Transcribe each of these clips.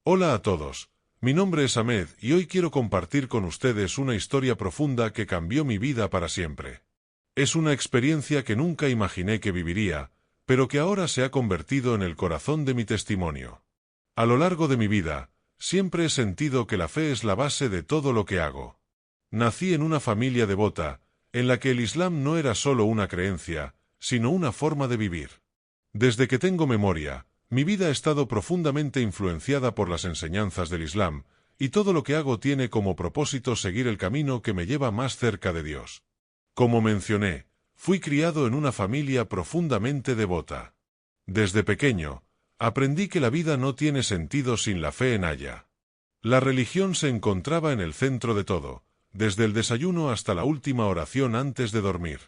Hola a todos, mi nombre es Ahmed y hoy quiero compartir con ustedes una historia profunda que cambió mi vida para siempre. Es una experiencia que nunca imaginé que viviría, pero que ahora se ha convertido en el corazón de mi testimonio. A lo largo de mi vida, siempre he sentido que la fe es la base de todo lo que hago. Nací en una familia devota, en la que el Islam no era solo una creencia, sino una forma de vivir. Desde que tengo memoria, mi vida ha estado profundamente influenciada por las enseñanzas del Islam, y todo lo que hago tiene como propósito seguir el camino que me lleva más cerca de Dios. Como mencioné, fui criado en una familia profundamente devota. Desde pequeño, aprendí que la vida no tiene sentido sin la fe en Allah. La religión se encontraba en el centro de todo, desde el desayuno hasta la última oración antes de dormir.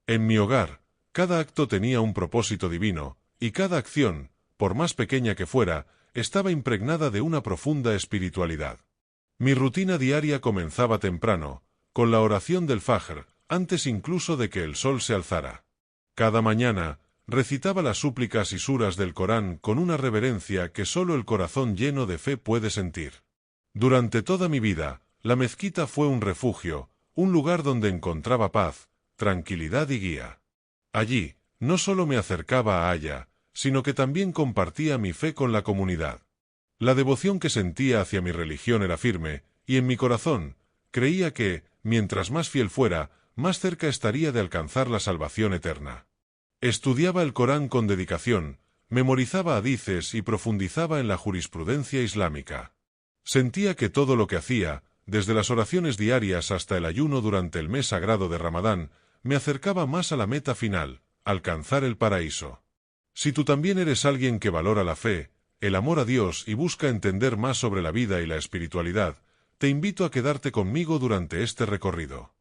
En mi hogar, cada acto tenía un propósito divino, y cada acción, por más pequeña que fuera, estaba impregnada de una profunda espiritualidad. Mi rutina diaria comenzaba temprano, con la oración del Fajr, antes incluso de que el sol se alzara. Cada mañana, recitaba las súplicas y suras del Corán con una reverencia que solo el corazón lleno de fe puede sentir. Durante toda mi vida, la mezquita fue un refugio, un lugar donde encontraba paz, tranquilidad y guía. Allí, no solo me acercaba a Allah, sino que también compartía mi fe con la comunidad. La devoción que sentía hacia mi religión era firme, y en mi corazón, creía que, mientras más fiel fuera, más cerca estaría de alcanzar la salvación eterna. Estudiaba el Corán con dedicación, memorizaba hadices y profundizaba en la jurisprudencia islámica. Sentía que todo lo que hacía, desde las oraciones diarias hasta el ayuno durante el mes sagrado de Ramadán, me acercaba más a la meta final, alcanzar el paraíso. Si tú también eres alguien que valora la fe, el amor a Dios y busca entender más sobre la vida y la espiritualidad, te invito a quedarte conmigo durante este recorrido.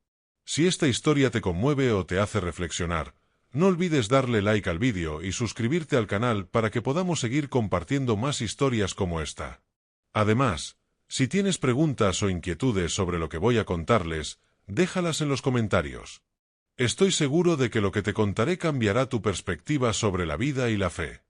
Si esta historia te conmueve o te hace reflexionar, no olvides darle like al vídeo y suscribirte al canal para que podamos seguir compartiendo más historias como esta. Además, si tienes preguntas o inquietudes sobre lo que voy a contarles, déjalas en los comentarios. Estoy seguro de que lo que te contaré cambiará tu perspectiva sobre la vida y la fe.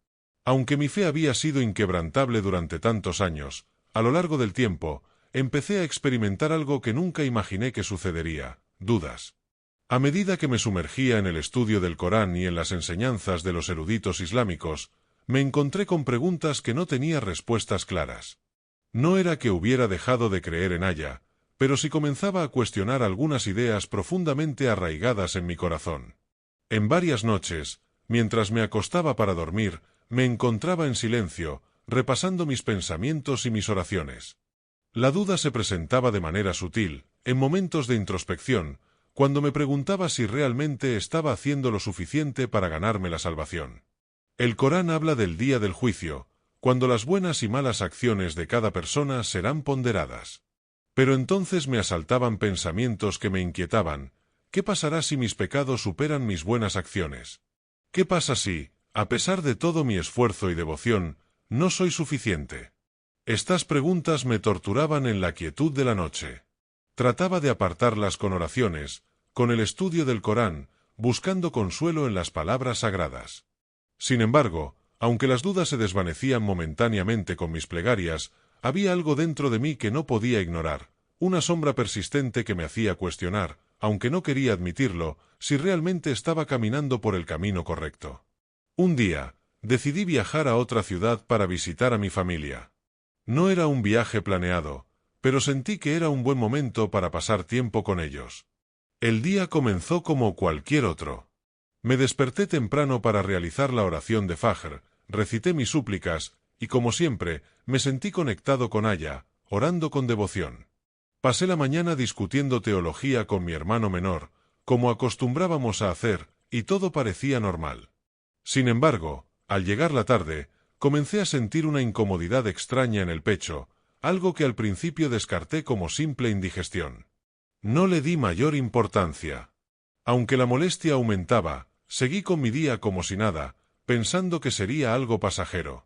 Aunque mi fe había sido inquebrantable durante tantos años, a lo largo del tiempo, empecé a experimentar algo que nunca imaginé que sucedería: dudas. A medida que me sumergía en el estudio del Corán y en las enseñanzas de los eruditos islámicos, me encontré con preguntas que no tenía respuestas claras. No era que hubiera dejado de creer en Allah, pero sí comenzaba a cuestionar algunas ideas profundamente arraigadas en mi corazón. En varias noches, mientras me acostaba para dormir, me encontraba en silencio, repasando mis pensamientos y mis oraciones. La duda se presentaba de manera sutil, en momentos de introspección, cuando me preguntaba si realmente estaba haciendo lo suficiente para ganarme la salvación. El Corán habla del día del juicio, cuando las buenas y malas acciones de cada persona serán ponderadas. Pero entonces me asaltaban pensamientos que me inquietaban. ¿Qué pasará si mis pecados superan mis buenas acciones? ¿Qué pasa si, a pesar de todo mi esfuerzo y devoción, no soy suficiente? Estas preguntas me torturaban en la quietud de la noche. Trataba de apartarlas con oraciones, con el estudio del Corán, buscando consuelo en las palabras sagradas. Sin embargo, aunque las dudas se desvanecían momentáneamente con mis plegarias, había algo dentro de mí que no podía ignorar, una sombra persistente que me hacía cuestionar, aunque no quería admitirlo, si realmente estaba caminando por el camino correcto. Un día, decidí viajar a otra ciudad para visitar a mi familia. No era un viaje planeado, pero sentí que era un buen momento para pasar tiempo con ellos. El día comenzó como cualquier otro. Me desperté temprano para realizar la oración de Fajr, recité mis súplicas, y como siempre, me sentí conectado con Allah, orando con devoción. Pasé la mañana discutiendo teología con mi hermano menor, como acostumbrábamos a hacer, y todo parecía normal. Sin embargo, al llegar la tarde, comencé a sentir una incomodidad extraña en el pecho, algo que al principio descarté como simple indigestión. No le di mayor importancia. Aunque la molestia aumentaba, seguí con mi día como si nada, pensando que sería algo pasajero.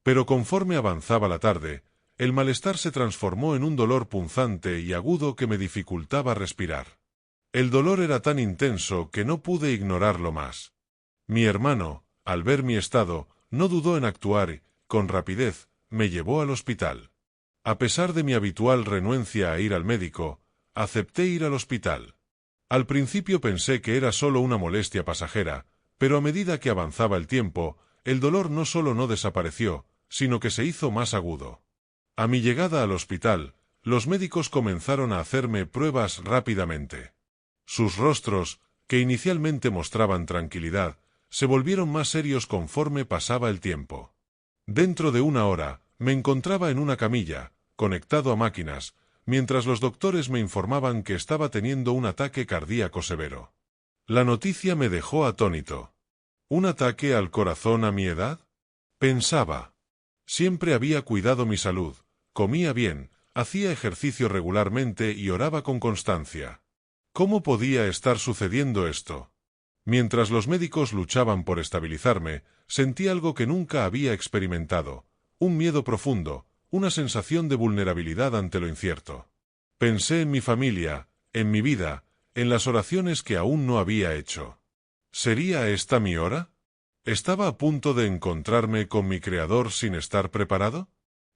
Pero conforme avanzaba la tarde, el malestar se transformó en un dolor punzante y agudo que me dificultaba respirar. El dolor era tan intenso que no pude ignorarlo más. Mi hermano, al ver mi estado, no dudó en actuar y, con rapidez, me llevó al hospital. A pesar de mi habitual renuencia a ir al médico, acepté ir al hospital. Al principio pensé que era solo una molestia pasajera, pero a medida que avanzaba el tiempo, el dolor no solo no desapareció, sino que se hizo más agudo. A mi llegada al hospital, los médicos comenzaron a hacerme pruebas rápidamente. Sus rostros, que inicialmente mostraban tranquilidad, se volvieron más serios conforme pasaba el tiempo. Dentro de una hora, me encontraba en una camilla, conectado a máquinas, mientras los doctores me informaban que estaba teniendo un ataque cardíaco severo. La noticia me dejó atónito. ¿Un ataque al corazón a mi edad? Pensaba. Siempre había cuidado mi salud, comía bien, hacía ejercicio regularmente y oraba con constancia. ¿Cómo podía estar sucediendo esto? Mientras los médicos luchaban por estabilizarme, sentí algo que nunca había experimentado, un miedo profundo, una sensación de vulnerabilidad ante lo incierto. Pensé en mi familia, en mi vida, en las oraciones que aún no había hecho. ¿Sería esta mi hora? ¿Estaba a punto de encontrarme con mi Creador sin estar preparado?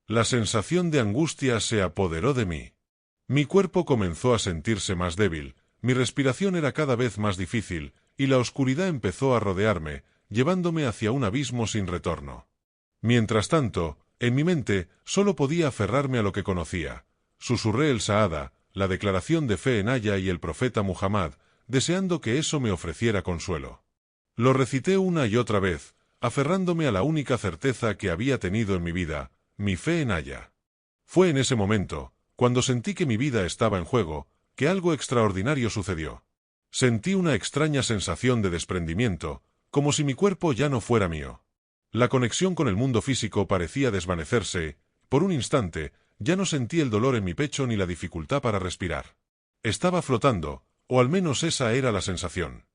La sensación de angustia se apoderó de mí. Mi cuerpo comenzó a sentirse más débil, mi respiración era cada vez más difícil, y la oscuridad empezó a rodearme, llevándome hacia un abismo sin retorno. Mientras tanto, en mi mente, solo podía aferrarme a lo que conocía. Susurré el Sahada, la declaración de fe en Allah y el profeta Muhammad, deseando que eso me ofreciera consuelo. Lo recité una y otra vez, aferrándome a la única certeza que había tenido en mi vida, mi fe en Allah. Fue en ese momento, cuando sentí que mi vida estaba en juego, que algo extraordinario sucedió. Sentí una extraña sensación de desprendimiento, como si mi cuerpo ya no fuera mío. La conexión con el mundo físico parecía desvanecerse, por un instante, ya no sentí el dolor en mi pecho ni la dificultad para respirar. Estaba flotando, o al menos esa era la sensación.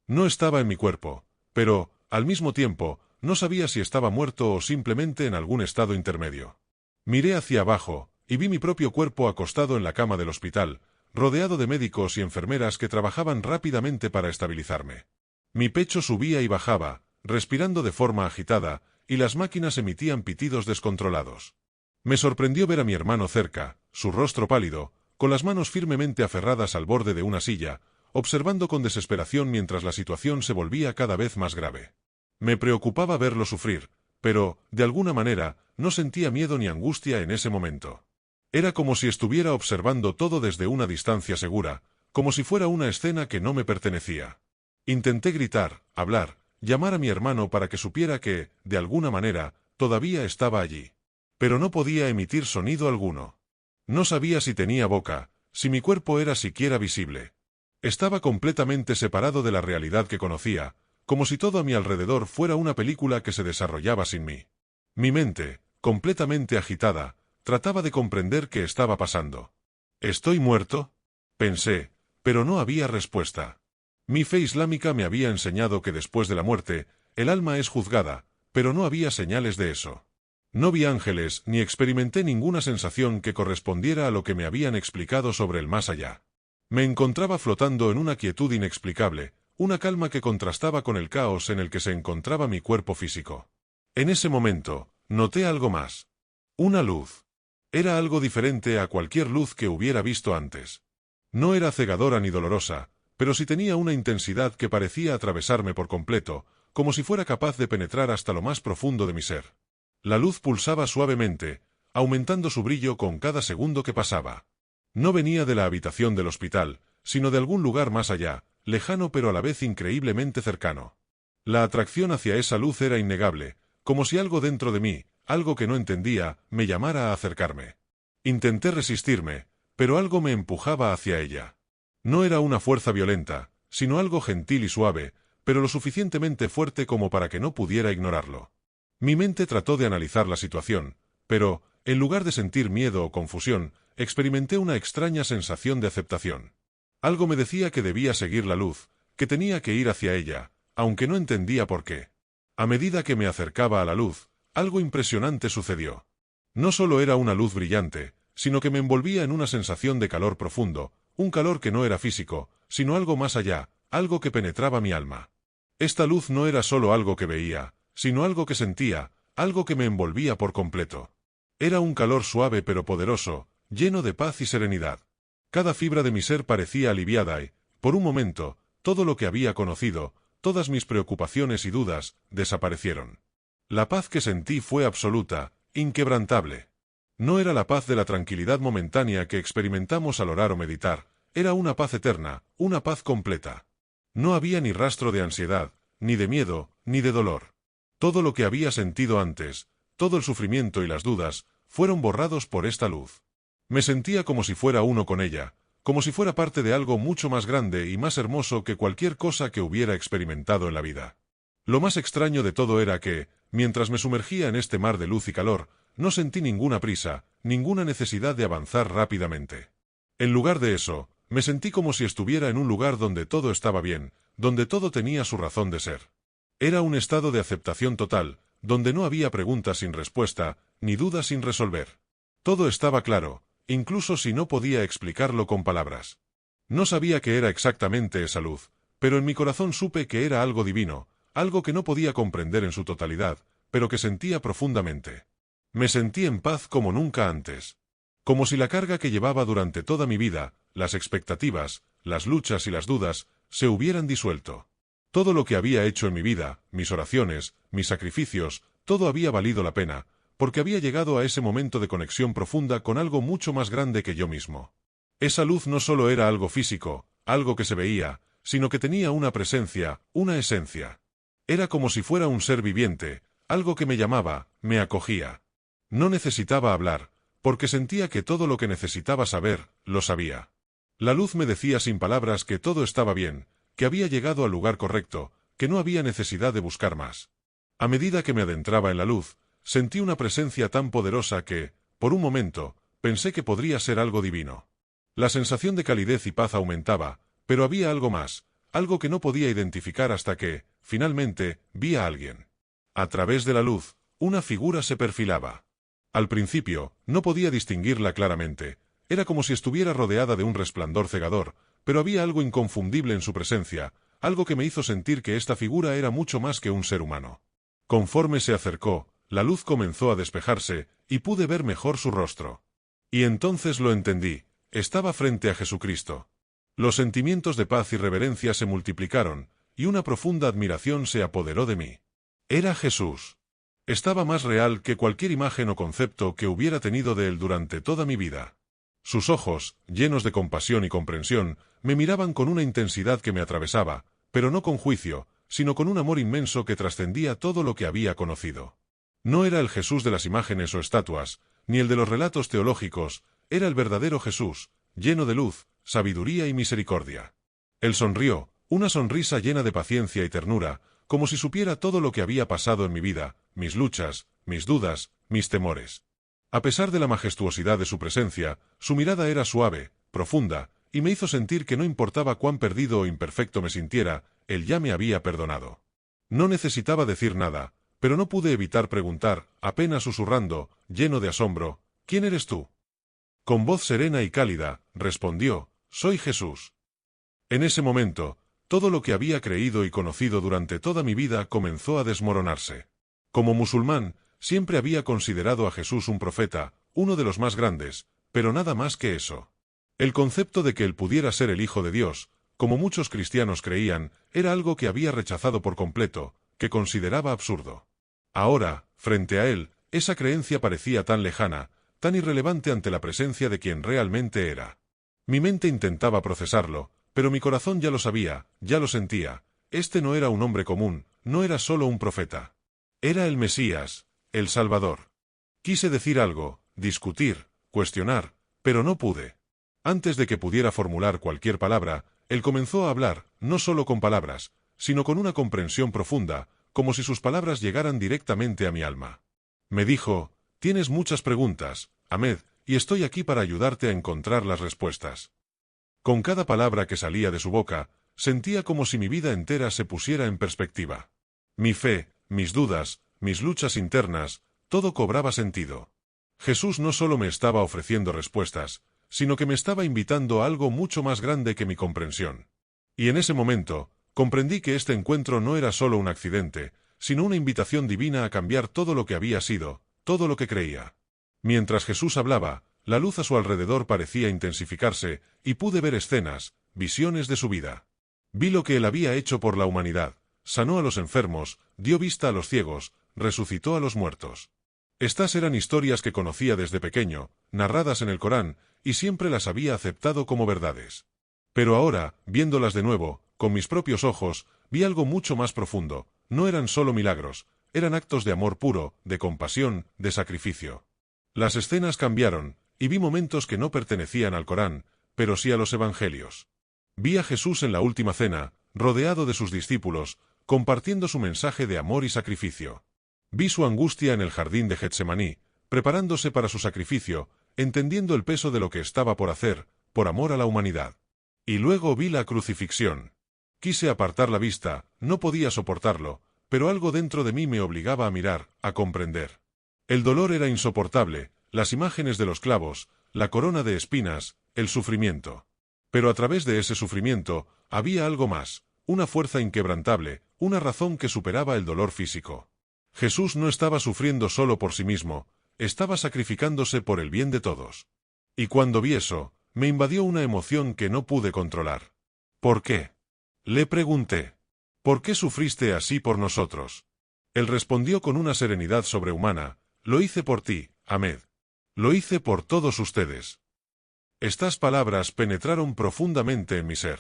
No estaba en mi cuerpo, pero, al mismo tiempo, no sabía si estaba muerto o simplemente en algún estado intermedio. Miré hacia abajo, y vi mi propio cuerpo acostado en la cama del hospital, rodeado de médicos y enfermeras que trabajaban rápidamente para estabilizarme. Mi pecho subía y bajaba, respirando de forma agitada, y las máquinas emitían pitidos descontrolados. Me sorprendió ver a mi hermano cerca, su rostro pálido, con las manos firmemente aferradas al borde de una silla, observando con desesperación mientras la situación se volvía cada vez más grave. Me preocupaba verlo sufrir, pero, de alguna manera, no sentía miedo ni angustia en ese momento. Era como si estuviera observando todo desde una distancia segura, como si fuera una escena que no me pertenecía. Intenté gritar, hablar, llamar a mi hermano para que supiera que, de alguna manera, todavía estaba allí. Pero no podía emitir sonido alguno. No sabía si tenía boca, si mi cuerpo era siquiera visible. Estaba completamente separado de la realidad que conocía, como si todo a mi alrededor fuera una película que se desarrollaba sin mí. Mi mente, completamente agitada, trataba de comprender qué estaba pasando. ¿Estoy muerto? Pensé, pero no había respuesta. Mi fe islámica me había enseñado que después de la muerte, el alma es juzgada, pero no había señales de eso. No vi ángeles ni experimenté ninguna sensación que correspondiera a lo que me habían explicado sobre el más allá. Me encontraba flotando en una quietud inexplicable, una calma que contrastaba con el caos en el que se encontraba mi cuerpo físico. En ese momento, noté algo más. Una luz. Era algo diferente a cualquier luz que hubiera visto antes. No era cegadora ni dolorosa, pero sí tenía una intensidad que parecía atravesarme por completo, como si fuera capaz de penetrar hasta lo más profundo de mi ser. La luz pulsaba suavemente, aumentando su brillo con cada segundo que pasaba. No venía de la habitación del hospital, sino de algún lugar más allá, lejano pero a la vez increíblemente cercano. La atracción hacia esa luz era innegable, como si algo dentro de mí, algo que no entendía, me llamara a acercarme. Intenté resistirme, pero algo me empujaba hacia ella. No era una fuerza violenta, sino algo gentil y suave, pero lo suficientemente fuerte como para que no pudiera ignorarlo. Mi mente trató de analizar la situación, pero, en lugar de sentir miedo o confusión, experimenté una extraña sensación de aceptación. Algo me decía que debía seguir la luz, que tenía que ir hacia ella, aunque no entendía por qué. A medida que me acercaba a la luz, algo impresionante sucedió. No solo era una luz brillante, sino que me envolvía en una sensación de calor profundo, un calor que no era físico, sino algo más allá, algo que penetraba mi alma. Esta luz no era solo algo que veía, sino algo que sentía, algo que me envolvía por completo. Era un calor suave pero poderoso, lleno de paz y serenidad. Cada fibra de mi ser parecía aliviada y, por un momento, todo lo que había conocido, todas mis preocupaciones y dudas, desaparecieron. La paz que sentí fue absoluta, inquebrantable. No era la paz de la tranquilidad momentánea que experimentamos al orar o meditar, era una paz eterna, una paz completa. No había ni rastro de ansiedad, ni de miedo, ni de dolor. Todo lo que había sentido antes, todo el sufrimiento y las dudas, fueron borrados por esta luz. Me sentía como si fuera uno con ella, como si fuera parte de algo mucho más grande y más hermoso que cualquier cosa que hubiera experimentado en la vida. Lo más extraño de todo era que, mientras me sumergía en este mar de luz y calor, no sentí ninguna prisa, ninguna necesidad de avanzar rápidamente. En lugar de eso, me sentí como si estuviera en un lugar donde todo estaba bien, donde todo tenía su razón de ser. Era un estado de aceptación total, donde no había preguntas sin respuesta, ni dudas sin resolver. Todo estaba claro, incluso si no podía explicarlo con palabras. No sabía qué era exactamente esa luz, pero en mi corazón supe que era algo divino, algo que no podía comprender en su totalidad, pero que sentía profundamente. Me sentí en paz como nunca antes. Como si la carga que llevaba durante toda mi vida, las expectativas, las luchas y las dudas, se hubieran disuelto. Todo lo que había hecho en mi vida, mis oraciones, mis sacrificios, todo había valido la pena, porque había llegado a ese momento de conexión profunda con algo mucho más grande que yo mismo. Esa luz no solo era algo físico, algo que se veía, sino que tenía una presencia, una esencia. Era como si fuera un ser viviente, algo que me llamaba, me acogía. No necesitaba hablar, porque sentía que todo lo que necesitaba saber, lo sabía. La luz me decía sin palabras que todo estaba bien, que había llegado al lugar correcto, que no había necesidad de buscar más. A medida que me adentraba en la luz, sentí una presencia tan poderosa que, por un momento, pensé que podría ser algo divino. La sensación de calidez y paz aumentaba, pero había algo más, algo que no podía identificar hasta que, finalmente, vi a alguien. A través de la luz, una figura se perfilaba. Al principio, no podía distinguirla claramente, era como si estuviera rodeada de un resplandor cegador, pero había algo inconfundible en su presencia, algo que me hizo sentir que esta figura era mucho más que un ser humano. Conforme se acercó, la luz comenzó a despejarse, y pude ver mejor su rostro. Y entonces lo entendí, estaba frente a Jesucristo. Los sentimientos de paz y reverencia se multiplicaron, y una profunda admiración se apoderó de mí. Era Jesús. Estaba más real que cualquier imagen o concepto que hubiera tenido de él durante toda mi vida. Sus ojos, llenos de compasión y comprensión, me miraban con una intensidad que me atravesaba, pero no con juicio, sino con un amor inmenso que trascendía todo lo que había conocido. No era el Jesús de las imágenes o estatuas, ni el de los relatos teológicos, era el verdadero Jesús, lleno de luz, sabiduría y misericordia. Él sonrió, una sonrisa llena de paciencia y ternura, como si supiera todo lo que había pasado en mi vida, mis luchas, mis dudas, mis temores. A pesar de la majestuosidad de su presencia, su mirada era suave, profunda, y me hizo sentir que no importaba cuán perdido o imperfecto me sintiera, él ya me había perdonado. No necesitaba decir nada, pero no pude evitar preguntar, apenas susurrando, lleno de asombro, ¿quién eres tú? Con voz serena y cálida, respondió, soy Jesús. En ese momento, todo lo que había creído y conocido durante toda mi vida comenzó a desmoronarse. Como musulmán, siempre había considerado a Jesús un profeta, uno de los más grandes, pero nada más que eso. El concepto de que él pudiera ser el Hijo de Dios, como muchos cristianos creían, era algo que había rechazado por completo, que consideraba absurdo. Ahora, frente a él, esa creencia parecía tan lejana, tan irrelevante ante la presencia de quien realmente era. Mi mente intentaba procesarlo, pero mi corazón ya lo sabía, ya lo sentía. Este no era un hombre común, no era solo un profeta. Era el Mesías, el Salvador. Quise decir algo, discutir, cuestionar, pero no pude. Antes de que pudiera formular cualquier palabra, él comenzó a hablar, no solo con palabras, sino con una comprensión profunda, como si sus palabras llegaran directamente a mi alma. Me dijo, tienes muchas preguntas, Ahmed, y estoy aquí para ayudarte a encontrar las respuestas. Con cada palabra que salía de su boca, sentía como si mi vida entera se pusiera en perspectiva. Mi fe, mis dudas, mis luchas internas, todo cobraba sentido. Jesús no solo me estaba ofreciendo respuestas, sino que me estaba invitando a algo mucho más grande que mi comprensión. Y en ese momento, comprendí que este encuentro no era solo un accidente, sino una invitación divina a cambiar todo lo que había sido, todo lo que creía. Mientras Jesús hablaba, la luz a su alrededor parecía intensificarse, y pude ver escenas, visiones de su vida. Vi lo que él había hecho por la humanidad: sanó a los enfermos, dio vista a los ciegos, resucitó a los muertos. Estas eran historias que conocía desde pequeño, narradas en el Corán, y siempre las había aceptado como verdades. Pero ahora, viéndolas de nuevo, con mis propios ojos, vi algo mucho más profundo. No eran solo milagros, eran actos de amor puro, de compasión, de sacrificio. Las escenas cambiaron, y vi momentos que no pertenecían al Corán, pero sí a los Evangelios. Vi a Jesús en la última cena, rodeado de sus discípulos, compartiendo su mensaje de amor y sacrificio. Vi su angustia en el jardín de Getsemaní, preparándose para su sacrificio, entendiendo el peso de lo que estaba por hacer, por amor a la humanidad. Y luego vi la crucifixión. Quise apartar la vista, no podía soportarlo, pero algo dentro de mí me obligaba a mirar, a comprender. El dolor era insoportable, las imágenes de los clavos, la corona de espinas, el sufrimiento. Pero a través de ese sufrimiento, había algo más, una fuerza inquebrantable, una razón que superaba el dolor físico. Jesús no estaba sufriendo solo por sí mismo, estaba sacrificándose por el bien de todos. Y cuando vi eso, me invadió una emoción que no pude controlar. ¿Por qué? Le pregunté. ¿Por qué sufriste así por nosotros? Él respondió con una serenidad sobrehumana: lo hice por ti, Ahmed. Lo hice por todos ustedes. Estas palabras penetraron profundamente en mi ser.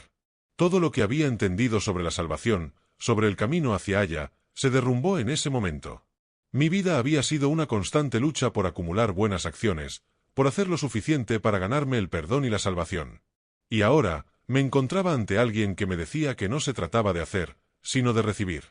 Todo lo que había entendido sobre la salvación, sobre el camino hacia ella, se derrumbó en ese momento. Mi vida había sido una constante lucha por acumular buenas acciones, por hacer lo suficiente para ganarme el perdón y la salvación. Y ahora, me encontraba ante alguien que me decía que no se trataba de hacer, sino de recibir.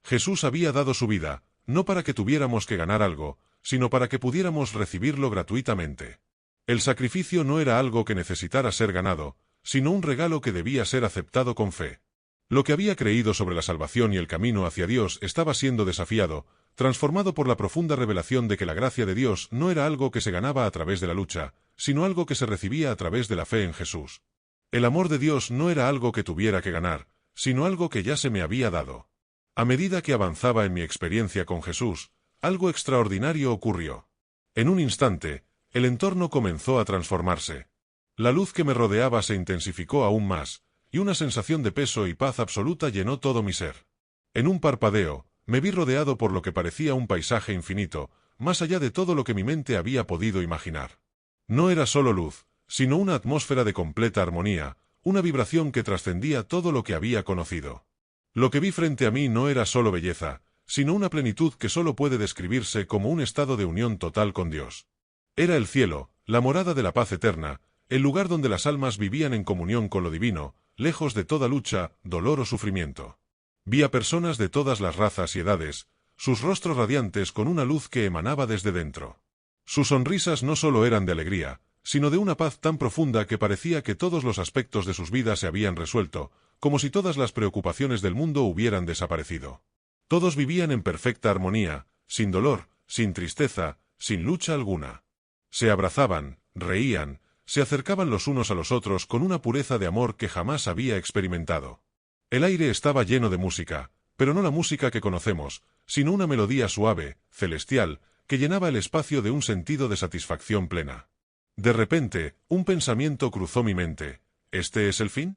Jesús había dado su vida, no para que tuviéramos que ganar algo, sino para que pudiéramos recibirlo gratuitamente. El sacrificio no era algo que necesitara ser ganado, sino un regalo que debía ser aceptado con fe. Lo que había creído sobre la salvación y el camino hacia Dios estaba siendo desafiado, transformado por la profunda revelación de que la gracia de Dios no era algo que se ganaba a través de la lucha, sino algo que se recibía a través de la fe en Jesús. El amor de Dios no era algo que tuviera que ganar, sino algo que ya se me había dado. A medida que avanzaba en mi experiencia con Jesús, algo extraordinario ocurrió. En un instante, el entorno comenzó a transformarse. La luz que me rodeaba se intensificó aún más, y una sensación de peso y paz absoluta llenó todo mi ser. En un parpadeo, me vi rodeado por lo que parecía un paisaje infinito, más allá de todo lo que mi mente había podido imaginar. No era solo luz, sino una atmósfera de completa armonía, una vibración que trascendía todo lo que había conocido. Lo que vi frente a mí no era solo belleza, sino una plenitud que solo puede describirse como un estado de unión total con Dios. Era el cielo, la morada de la paz eterna, el lugar donde las almas vivían en comunión con lo divino, lejos de toda lucha, dolor o sufrimiento. Vi a personas de todas las razas y edades, sus rostros radiantes con una luz que emanaba desde dentro. Sus sonrisas no solo eran de alegría, sino de una paz tan profunda que parecía que todos los aspectos de sus vidas se habían resuelto, como si todas las preocupaciones del mundo hubieran desaparecido. Todos vivían en perfecta armonía, sin dolor, sin tristeza, sin lucha alguna. Se abrazaban, reían, se acercaban los unos a los otros con una pureza de amor que jamás había experimentado. El aire estaba lleno de música, pero no la música que conocemos, sino una melodía suave, celestial, que llenaba el espacio de un sentido de satisfacción plena. De repente, un pensamiento cruzó mi mente. ¿Este es el fin?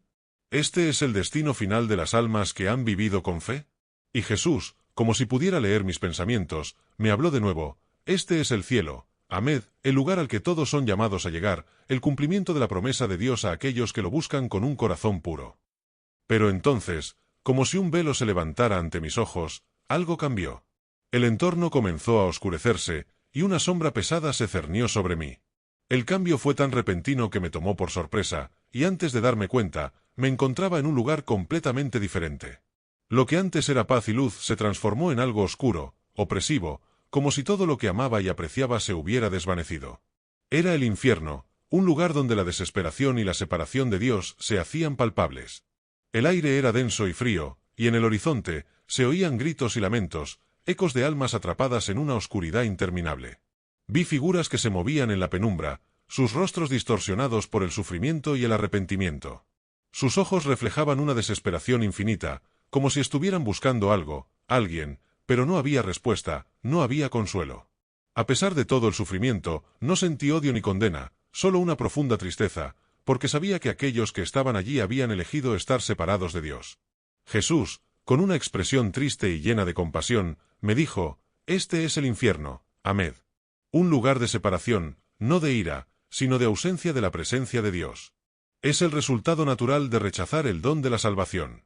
¿Este es el destino final de las almas que han vivido con fe? Y Jesús, como si pudiera leer mis pensamientos, me habló de nuevo. Este es el cielo, Ahmed, el lugar al que todos son llamados a llegar, el cumplimiento de la promesa de Dios a aquellos que lo buscan con un corazón puro. Pero entonces, como si un velo se levantara ante mis ojos, algo cambió. El entorno comenzó a oscurecerse, y una sombra pesada se cernió sobre mí. El cambio fue tan repentino que me tomó por sorpresa, y antes de darme cuenta, me encontraba en un lugar completamente diferente. Lo que antes era paz y luz se transformó en algo oscuro, opresivo, como si todo lo que amaba y apreciaba se hubiera desvanecido. Era el infierno, un lugar donde la desesperación y la separación de Dios se hacían palpables. El aire era denso y frío, y en el horizonte se oían gritos y lamentos, ecos de almas atrapadas en una oscuridad interminable. Vi figuras que se movían en la penumbra, sus rostros distorsionados por el sufrimiento y el arrepentimiento. Sus ojos reflejaban una desesperación infinita, como si estuvieran buscando algo, alguien, pero no había respuesta, no había consuelo. A pesar de todo el sufrimiento, no sentí odio ni condena, solo una profunda tristeza, porque sabía que aquellos que estaban allí habían elegido estar separados de Dios. Jesús, con una expresión triste y llena de compasión, me dijo: «Este es el infierno, Ahmed. Un lugar de separación, no de ira, sino de ausencia de la presencia de Dios. Es el resultado natural de rechazar el don de la salvación».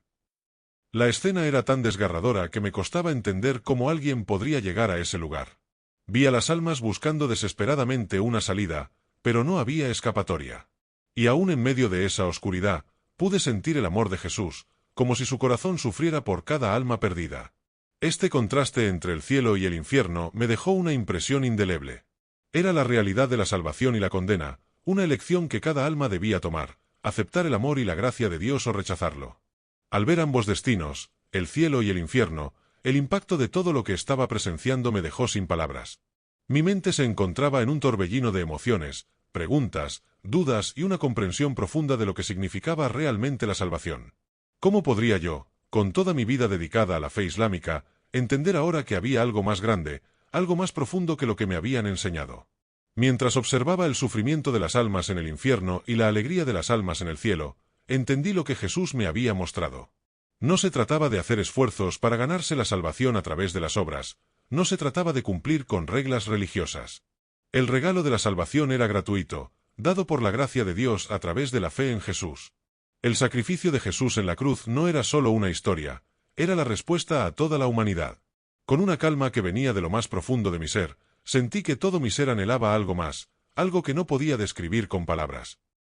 La escena era tan desgarradora que me costaba entender cómo alguien podría llegar a ese lugar. Vi a las almas buscando desesperadamente una salida, pero no había escapatoria. Y aún en medio de esa oscuridad, pude sentir el amor de Jesús, como si su corazón sufriera por cada alma perdida. Este contraste entre el cielo y el infierno me dejó una impresión indeleble. Era la realidad de la salvación y la condena, una elección que cada alma debía tomar, aceptar el amor y la gracia de Dios o rechazarlo. Al ver ambos destinos, el cielo y el infierno, el impacto de todo lo que estaba presenciando me dejó sin palabras. Mi mente se encontraba en un torbellino de emociones, preguntas, dudas y una comprensión profunda de lo que significaba realmente la salvación. ¿Cómo podría yo, con toda mi vida dedicada a la fe islámica, entender ahora que había algo más grande, algo más profundo que lo que me habían enseñado? Mientras observaba el sufrimiento de las almas en el infierno y la alegría de las almas en el cielo, entendí lo que Jesús me había mostrado. No se trataba de hacer esfuerzos para ganarse la salvación a través de las obras, no se trataba de cumplir con reglas religiosas. El regalo de la salvación era gratuito, dado por la gracia de Dios a través de la fe en Jesús. El sacrificio de Jesús en la cruz no era solo una historia, era la respuesta a toda la humanidad. Con una calma que venía de lo más profundo de mi ser, sentí que todo mi ser anhelaba algo más, algo que no podía describir con palabras.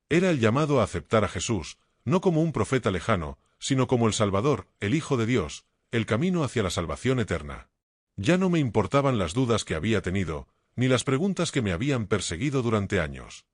Era el llamado a aceptar a Jesús, no como un profeta lejano, sino como el Salvador, el Hijo de Dios, el camino hacia la salvación eterna. Ya no me importaban las dudas que había tenido, ni las preguntas que me habían perseguido durante años.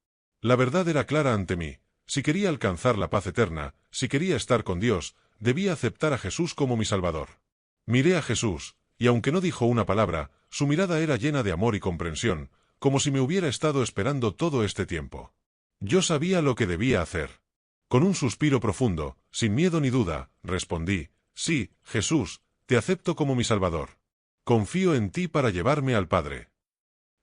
La verdad era clara ante mí: si quería alcanzar la paz eterna, si quería estar con Dios, debía aceptar a Jesús como mi Salvador. Miré a Jesús, y aunque no dijo una palabra, su mirada era llena de amor y comprensión, como si me hubiera estado esperando todo este tiempo. Yo sabía lo que debía hacer. Con un suspiro profundo, sin miedo ni duda, respondí: «Sí, Jesús, te acepto como mi Salvador. Confío en ti para llevarme al Padre».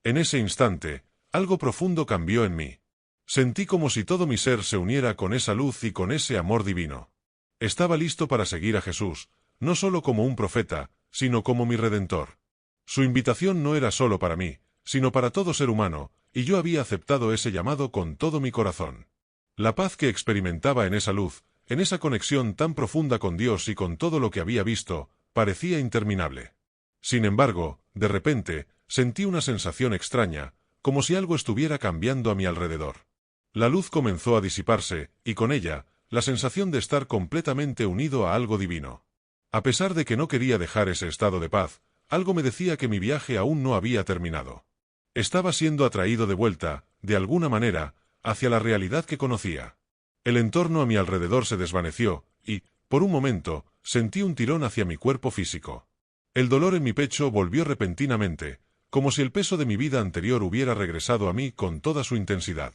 En ese instante, algo profundo cambió en mí. Sentí como si todo mi ser se uniera con esa luz y con ese amor divino. Estaba listo para seguir a Jesús, no solo como un profeta, sino como mi Redentor. Su invitación no era solo para mí, sino para todo ser humano, y yo había aceptado ese llamado con todo mi corazón. La paz que experimentaba en esa luz, en esa conexión tan profunda con Dios y con todo lo que había visto, parecía interminable. Sin embargo, de repente, sentí una sensación extraña, como si algo estuviera cambiando a mi alrededor. La luz comenzó a disiparse, y con ella, la sensación de estar completamente unido a algo divino. A pesar de que no quería dejar ese estado de paz, algo me decía que mi viaje aún no había terminado. Estaba siendo atraído de vuelta, de alguna manera, hacia la realidad que conocía. El entorno a mi alrededor se desvaneció, y, por un momento, sentí un tirón hacia mi cuerpo físico. El dolor en mi pecho volvió repentinamente, como si el peso de mi vida anterior hubiera regresado a mí con toda su intensidad.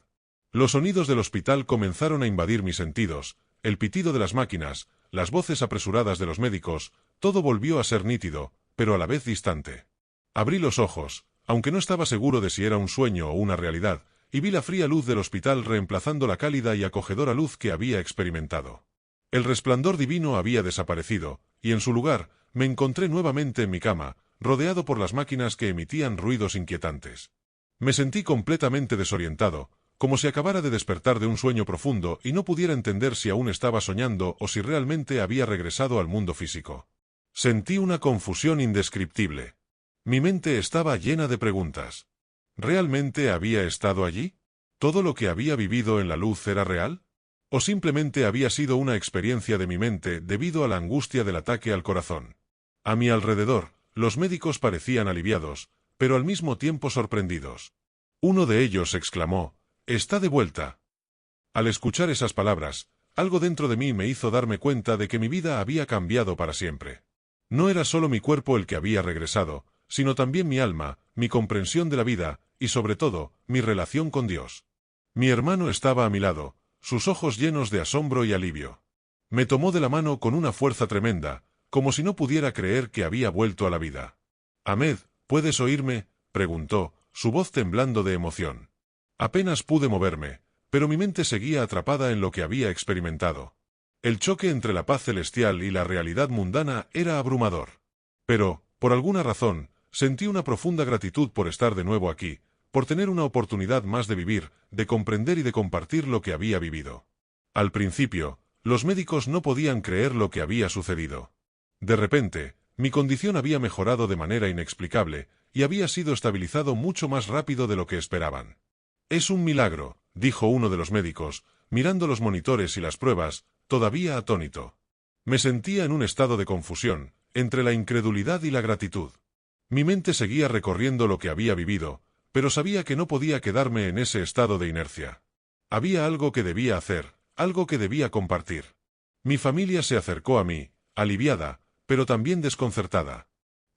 Los sonidos del hospital comenzaron a invadir mis sentidos, el pitido de las máquinas, las voces apresuradas de los médicos, todo volvió a ser nítido, pero a la vez distante. Abrí los ojos, aunque no estaba seguro de si era un sueño o una realidad, y vi la fría luz del hospital reemplazando la cálida y acogedora luz que había experimentado. El resplandor divino había desaparecido, y en su lugar, me encontré nuevamente en mi cama, rodeado por las máquinas que emitían ruidos inquietantes. Me sentí completamente desorientado, como si acabara de despertar de un sueño profundo y no pudiera entender si aún estaba soñando o si realmente había regresado al mundo físico. Sentí una confusión indescriptible. Mi mente estaba llena de preguntas. ¿Realmente había estado allí? ¿Todo lo que había vivido en la luz era real? ¿O simplemente había sido una experiencia de mi mente debido a la angustia del ataque al corazón? A mi alrededor, los médicos parecían aliviados, pero al mismo tiempo sorprendidos. Uno de ellos exclamó: «¡Está de vuelta!». Al escuchar esas palabras, algo dentro de mí me hizo darme cuenta de que mi vida había cambiado para siempre. No era solo mi cuerpo el que había regresado, sino también mi alma, mi comprensión de la vida, y sobre todo, mi relación con Dios. Mi hermano estaba a mi lado, sus ojos llenos de asombro y alivio. Me tomó de la mano con una fuerza tremenda, como si no pudiera creer que había vuelto a la vida. «Ahmed, ¿puedes oírme?», preguntó, su voz temblando de emoción. Apenas pude moverme, pero mi mente seguía atrapada en lo que había experimentado. El choque entre la paz celestial y la realidad mundana era abrumador. Pero, por alguna razón, sentí una profunda gratitud por estar de nuevo aquí, por tener una oportunidad más de vivir, de comprender y de compartir lo que había vivido. Al principio, los médicos no podían creer lo que había sucedido. De repente, mi condición había mejorado de manera inexplicable, y había sido estabilizado mucho más rápido de lo que esperaban. «Es un milagro», dijo uno de los médicos, mirando los monitores y las pruebas, todavía atónito. Me sentía en un estado de confusión, entre la incredulidad y la gratitud. Mi mente seguía recorriendo lo que había vivido, pero sabía que no podía quedarme en ese estado de inercia. Había algo que debía hacer, algo que debía compartir. Mi familia se acercó a mí, aliviada, pero también desconcertada.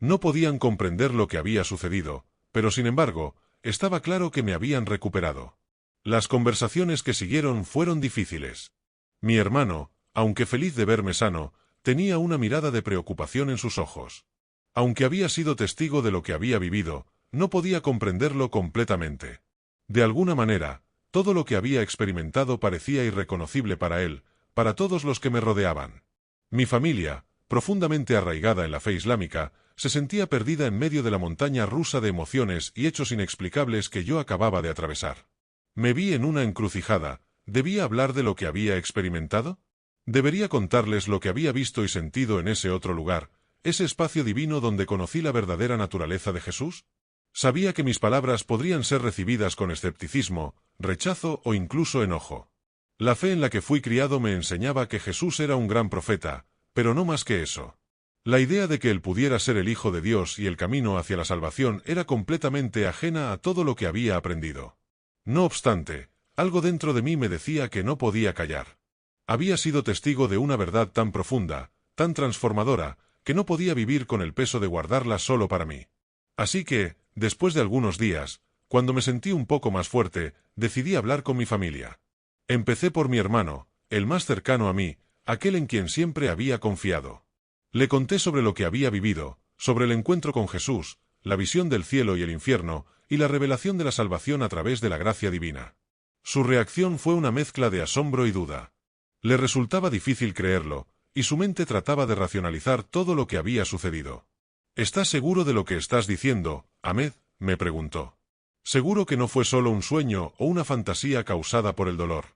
No podían comprender lo que había sucedido, pero sin embargo, estaba claro que me habían recuperado. Las conversaciones que siguieron fueron difíciles. Mi hermano, aunque feliz de verme sano, tenía una mirada de preocupación en sus ojos. Aunque había sido testigo de lo que había vivido, no podía comprenderlo completamente. De alguna manera, todo lo que había experimentado parecía irreconocible para él, para todos los que me rodeaban. Mi familia, profundamente arraigada en la fe islámica, se sentía perdida en medio de la montaña rusa de emociones y hechos inexplicables que yo acababa de atravesar. Me vi en una encrucijada. ¿Debía hablar de lo que había experimentado? ¿Debería contarles lo que había visto y sentido en ese otro lugar, ese espacio divino donde conocí la verdadera naturaleza de Jesús? Sabía que mis palabras podrían ser recibidas con escepticismo, rechazo o incluso enojo. La fe en la que fui criado me enseñaba que Jesús era un gran profeta, pero no más que eso. La idea de que él pudiera ser el Hijo de Dios y el camino hacia la salvación era completamente ajena a todo lo que había aprendido. No obstante, algo dentro de mí me decía que no podía callar. Había sido testigo de una verdad tan profunda, tan transformadora, que no podía vivir con el peso de guardarla solo para mí. Así que, después de algunos días, cuando me sentí un poco más fuerte, decidí hablar con mi familia. Empecé por mi hermano, el más cercano a mí, aquel en quien siempre había confiado. Le conté sobre lo que había vivido, sobre el encuentro con Jesús, la visión del cielo y el infierno, y la revelación de la salvación a través de la gracia divina. Su reacción fue una mezcla de asombro y duda. Le resultaba difícil creerlo, y su mente trataba de racionalizar todo lo que había sucedido. «¿Estás seguro de lo que estás diciendo, Ahmed?», me preguntó. «¿Seguro que no fue solo un sueño o una fantasía causada por el dolor?».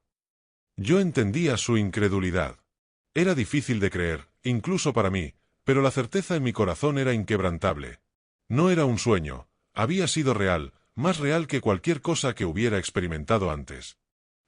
Yo entendía su incredulidad. Era difícil de creer, incluso para mí, pero la certeza en mi corazón era inquebrantable. No era un sueño, había sido real, más real que cualquier cosa que hubiera experimentado antes.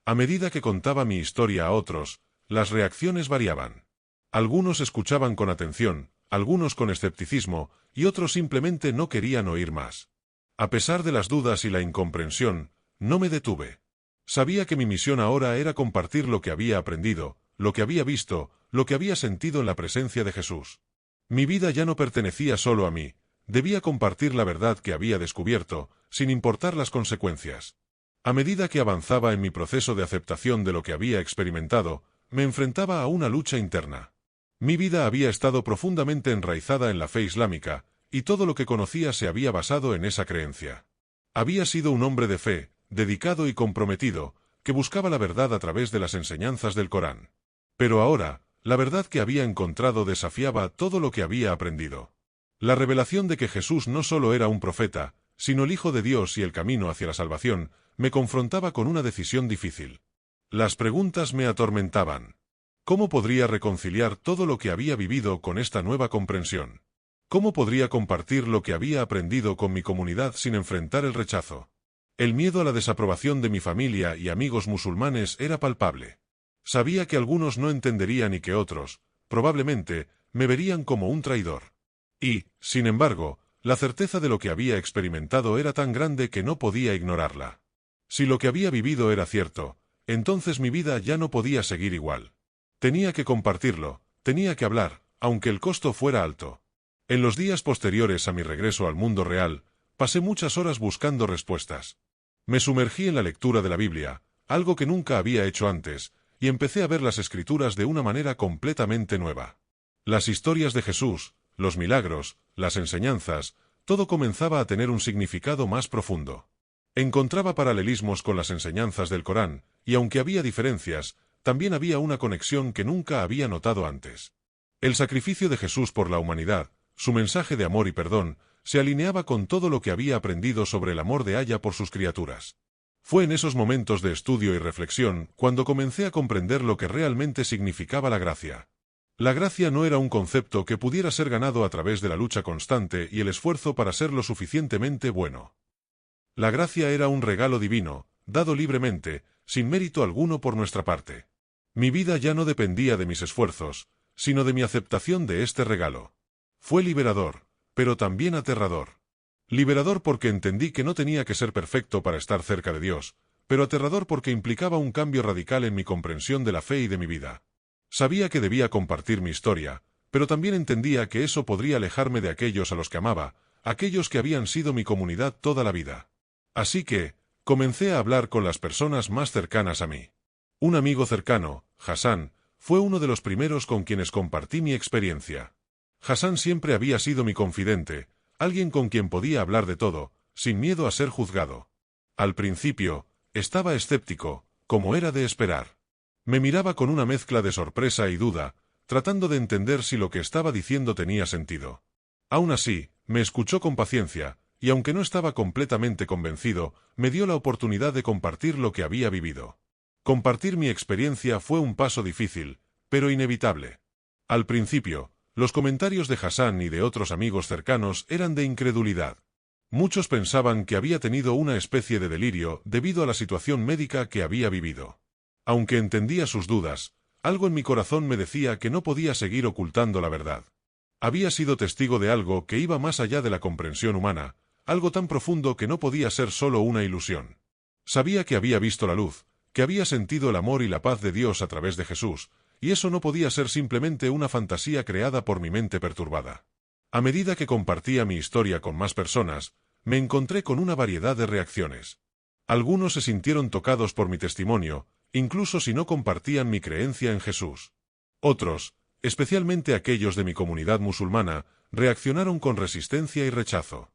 A medida que contaba mi historia a otros, las reacciones variaban. Algunos escuchaban con atención, algunos con escepticismo, y otros simplemente no querían oír más. A pesar de las dudas y la incomprensión, no me detuve. Sabía que mi misión ahora era compartir lo que había aprendido, lo que había visto, lo que había sentido en la presencia de Jesús. Mi vida ya no pertenecía solo a mí, debía compartir la verdad que había descubierto, sin importar las consecuencias. A medida que avanzaba en mi proceso de aceptación de lo que había experimentado, me enfrentaba a una lucha interna. Mi vida había estado profundamente enraizada en la fe islámica, y todo lo que conocía se había basado en esa creencia. Había sido un hombre de fe, dedicado y comprometido, que buscaba la verdad a través de las enseñanzas del Corán. Pero ahora, la verdad que había encontrado desafiaba todo lo que había aprendido. La revelación de que Jesús no solo era un profeta, sino el Hijo de Dios y el camino hacia la salvación, me confrontaba con una decisión difícil. Las preguntas me atormentaban. ¿Cómo podría reconciliar todo lo que había vivido con esta nueva comprensión? ¿Cómo podría compartir lo que había aprendido con mi comunidad sin enfrentar el rechazo? El miedo a la desaprobación de mi familia y amigos musulmanes era palpable. Sabía que algunos no entenderían y que otros, probablemente, me verían como un traidor. Y, sin embargo, la certeza de lo que había experimentado era tan grande que no podía ignorarla. Si lo que había vivido era cierto, entonces mi vida ya no podía seguir igual. Tenía que compartirlo, tenía que hablar, aunque el costo fuera alto. En los días posteriores a mi regreso al mundo real, pasé muchas horas buscando respuestas. Me sumergí en la lectura de la Biblia, algo que nunca había hecho antes, y empecé a ver las Escrituras de una manera completamente nueva. Las historias de Jesús, los milagros, las enseñanzas, todo comenzaba a tener un significado más profundo. Encontraba paralelismos con las enseñanzas del Corán, y aunque había diferencias, también había una conexión que nunca había notado antes. El sacrificio de Jesús por la humanidad, su mensaje de amor y perdón, se alineaba con todo lo que había aprendido sobre el amor de Allah por sus criaturas. Fue en esos momentos de estudio y reflexión cuando comencé a comprender lo que realmente significaba la gracia. La gracia no era un concepto que pudiera ser ganado a través de la lucha constante y el esfuerzo para ser lo suficientemente bueno. La gracia era un regalo divino, dado libremente, sin mérito alguno por nuestra parte. Mi vida ya no dependía de mis esfuerzos, sino de mi aceptación de este regalo. Fue liberador, pero también aterrador. Liberador porque entendí que no tenía que ser perfecto para estar cerca de Dios, pero aterrador porque implicaba un cambio radical en mi comprensión de la fe y de mi vida. Sabía que debía compartir mi historia, pero también entendía que eso podría alejarme de aquellos a los que amaba, aquellos que habían sido mi comunidad toda la vida. Así que, comencé a hablar con las personas más cercanas a mí. Un amigo cercano, Hassan, fue uno de los primeros con quienes compartí mi experiencia. Hassan siempre había sido mi confidente, alguien con quien podía hablar de todo, sin miedo a ser juzgado. Al principio, estaba escéptico, como era de esperar. Me miraba con una mezcla de sorpresa y duda, tratando de entender si lo que estaba diciendo tenía sentido. Aún así, me escuchó con paciencia, y aunque no estaba completamente convencido, me dio la oportunidad de compartir lo que había vivido. Compartir mi experiencia fue un paso difícil, pero inevitable. Al principio, los comentarios de Hassan y de otros amigos cercanos eran de incredulidad. Muchos pensaban que había tenido una especie de delirio debido a la situación médica que había vivido. Aunque entendía sus dudas, algo en mi corazón me decía que no podía seguir ocultando la verdad. Había sido testigo de algo que iba más allá de la comprensión humana, algo tan profundo que no podía ser solo una ilusión. Sabía que había visto la luz, que había sentido el amor y la paz de Dios a través de Jesús, y eso no podía ser simplemente una fantasía creada por mi mente perturbada. A medida que compartía mi historia con más personas, me encontré con una variedad de reacciones. Algunos se sintieron tocados por mi testimonio, incluso si no compartían mi creencia en Jesús. Otros, especialmente aquellos de mi comunidad musulmana, reaccionaron con resistencia y rechazo.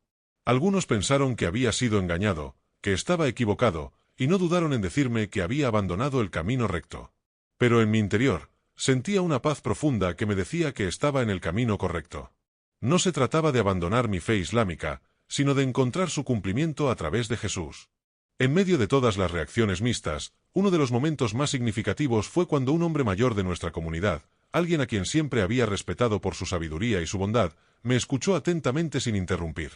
Algunos pensaron que había sido engañado, que estaba equivocado, y no dudaron en decirme que había abandonado el camino recto. Pero en mi interior, sentía una paz profunda que me decía que estaba en el camino correcto. No se trataba de abandonar mi fe islámica, sino de encontrar su cumplimiento a través de Jesús. En medio de todas las reacciones mixtas, uno de los momentos más significativos fue cuando un hombre mayor de nuestra comunidad, alguien a quien siempre había respetado por su sabiduría y su bondad, me escuchó atentamente sin interrumpir.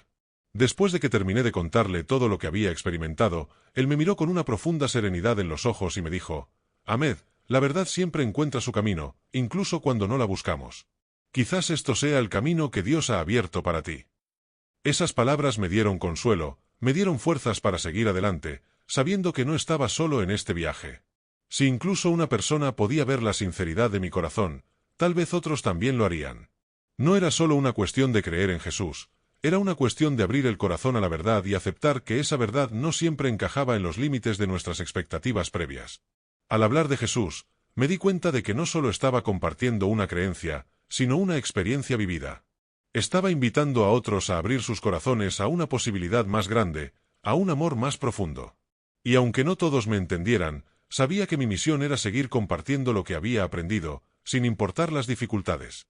Después de que terminé de contarle todo lo que había experimentado, él me miró con una profunda serenidad en los ojos y me dijo: Ahmed, la verdad siempre encuentra su camino, incluso cuando no la buscamos. Quizás esto sea el camino que Dios ha abierto para ti. Esas palabras me dieron consuelo, me dieron fuerzas para seguir adelante, sabiendo que no estaba solo en este viaje. Si incluso una persona podía ver la sinceridad de mi corazón, tal vez otros también lo harían. No era solo una cuestión de creer en Jesús, era una cuestión de abrir el corazón a la verdad y aceptar que esa verdad no siempre encajaba en los límites de nuestras expectativas previas. Al hablar de Jesús, me di cuenta de que no solo estaba compartiendo una creencia, sino una experiencia vivida. Estaba invitando a otros a abrir sus corazones a una posibilidad más grande, a un amor más profundo. Y aunque no todos me entendieran, sabía que mi misión era seguir compartiendo lo que había aprendido, sin importar las dificultades.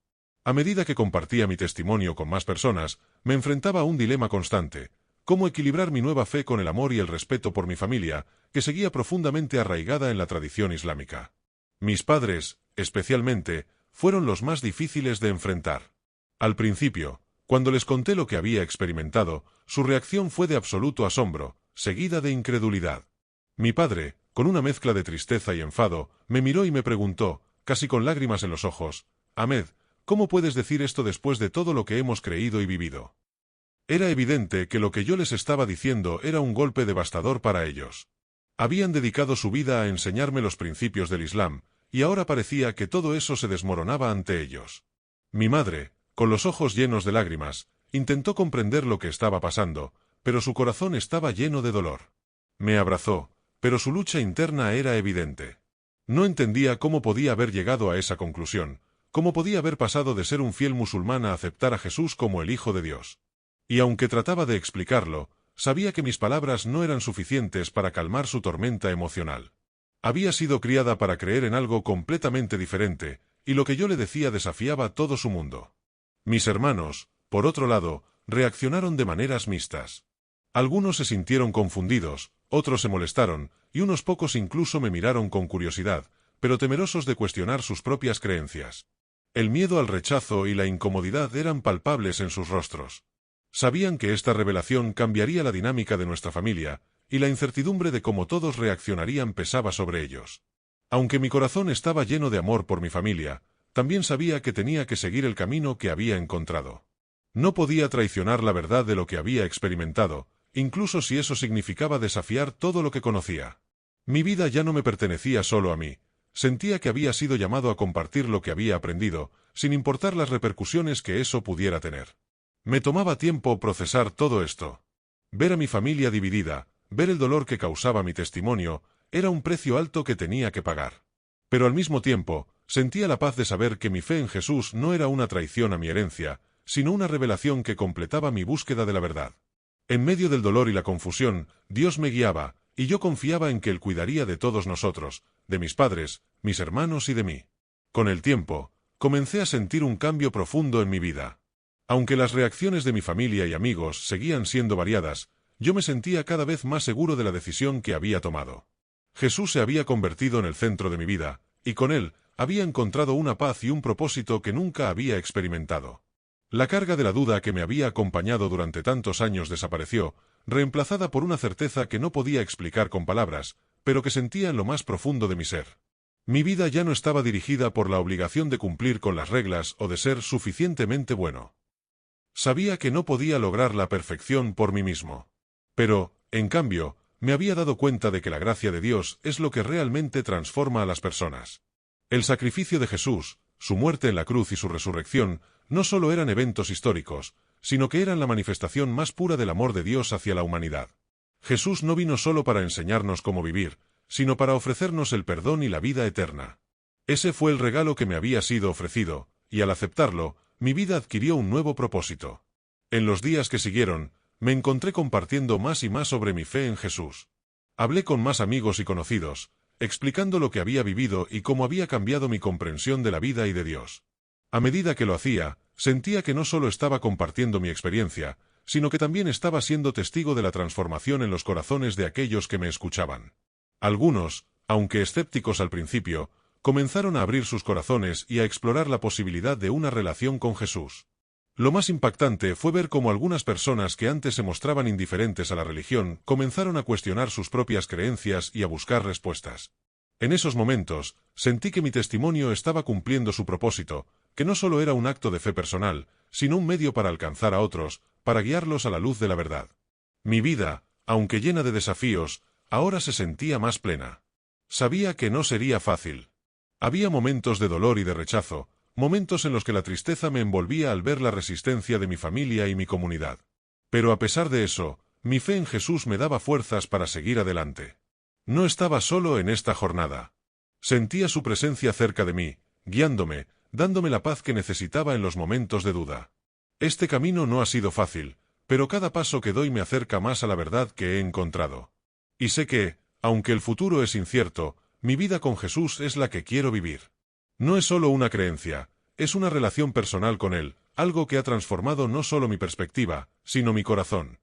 A medida que compartía mi testimonio con más personas, me enfrentaba a un dilema constante: cómo equilibrar mi nueva fe con el amor y el respeto por mi familia, que seguía profundamente arraigada en la tradición islámica. Mis padres, especialmente, fueron los más difíciles de enfrentar. Al principio, cuando les conté lo que había experimentado, su reacción fue de absoluto asombro, seguida de incredulidad. Mi padre, con una mezcla de tristeza y enfado, me miró y me preguntó, casi con lágrimas en los ojos: Ahmed, ¿cómo puedes decir esto después de todo lo que hemos creído y vivido? Era evidente que lo que yo les estaba diciendo era un golpe devastador para ellos. Habían dedicado su vida a enseñarme los principios del Islam, y ahora parecía que todo eso se desmoronaba ante ellos. Mi madre, con los ojos llenos de lágrimas, intentó comprender lo que estaba pasando, pero su corazón estaba lleno de dolor. Me abrazó, pero su lucha interna era evidente. No entendía cómo podía haber llegado a esa conclusión, cómo podía haber pasado de ser un fiel musulmán a aceptar a Jesús como el Hijo de Dios. Y aunque trataba de explicarlo, sabía que mis palabras no eran suficientes para calmar su tormenta emocional. Había sido criada para creer en algo completamente diferente, y lo que yo le decía desafiaba todo su mundo. Mis hermanos, por otro lado, reaccionaron de maneras mixtas. Algunos se sintieron confundidos, otros se molestaron, y unos pocos incluso me miraron con curiosidad, pero temerosos de cuestionar sus propias creencias. El miedo al rechazo y la incomodidad eran palpables en sus rostros. Sabían que esta revelación cambiaría la dinámica de nuestra familia, y la incertidumbre de cómo todos reaccionarían pesaba sobre ellos. Aunque mi corazón estaba lleno de amor por mi familia, también sabía que tenía que seguir el camino que había encontrado. No podía traicionar la verdad de lo que había experimentado, incluso si eso significaba desafiar todo lo que conocía. Mi vida ya no me pertenecía solo a mí. Sentía que había sido llamado a compartir lo que había aprendido, sin importar las repercusiones que eso pudiera tener. Me tomaba tiempo procesar todo esto. Ver a mi familia dividida, ver el dolor que causaba mi testimonio, era un precio alto que tenía que pagar. Pero al mismo tiempo, sentía la paz de saber que mi fe en Jesús no era una traición a mi herencia, sino una revelación que completaba mi búsqueda de la verdad. En medio del dolor y la confusión, Dios me guiaba, y yo confiaba en que Él cuidaría de todos nosotros, de mis padres, mis hermanos y de mí. Con el tiempo, comencé a sentir un cambio profundo en mi vida. Aunque las reacciones de mi familia y amigos seguían siendo variadas, yo me sentía cada vez más seguro de la decisión que había tomado. Jesús se había convertido en el centro de mi vida, y con Él había encontrado una paz y un propósito que nunca había experimentado. La carga de la duda que me había acompañado durante tantos años desapareció, reemplazada por una certeza que no podía explicar con palabras, pero que sentía en lo más profundo de mi ser. Mi vida ya no estaba dirigida por la obligación de cumplir con las reglas o de ser suficientemente bueno. Sabía que no podía lograr la perfección por mí mismo. Pero, en cambio, me había dado cuenta de que la gracia de Dios es lo que realmente transforma a las personas. El sacrificio de Jesús, su muerte en la cruz y su resurrección, no solo eran eventos históricos, sino que eran la manifestación más pura del amor de Dios hacia la humanidad. Jesús no vino solo para enseñarnos cómo vivir, sino para ofrecernos el perdón y la vida eterna. Ese fue el regalo que me había sido ofrecido, y al aceptarlo, mi vida adquirió un nuevo propósito. En los días que siguieron, me encontré compartiendo más y más sobre mi fe en Jesús. Hablé con más amigos y conocidos, explicando lo que había vivido y cómo había cambiado mi comprensión de la vida y de Dios. A medida que lo hacía, sentía que no solo estaba compartiendo mi experiencia, sino que también estaba siendo testigo de la transformación en los corazones de aquellos que me escuchaban. Algunos, aunque escépticos al principio, comenzaron a abrir sus corazones y a explorar la posibilidad de una relación con Jesús. Lo más impactante fue ver cómo algunas personas que antes se mostraban indiferentes a la religión comenzaron a cuestionar sus propias creencias y a buscar respuestas. En esos momentos, sentí que mi testimonio estaba cumpliendo su propósito, que no solo era un acto de fe personal, sino un medio para alcanzar a otros, para guiarlos a la luz de la verdad. Mi vida, aunque llena de desafíos, ahora se sentía más plena. Sabía que no sería fácil. Había momentos de dolor y de rechazo, momentos en los que la tristeza me envolvía al ver la resistencia de mi familia y mi comunidad. Pero a pesar de eso, mi fe en Jesús me daba fuerzas para seguir adelante. No estaba solo en esta jornada. Sentía su presencia cerca de mí, guiándome, dándome la paz que necesitaba en los momentos de duda. Este camino no ha sido fácil, pero cada paso que doy me acerca más a la verdad que he encontrado. Y sé que, aunque el futuro es incierto, mi vida con Jesús es la que quiero vivir. No es solo una creencia, es una relación personal con Él, algo que ha transformado no solo mi perspectiva, sino mi corazón.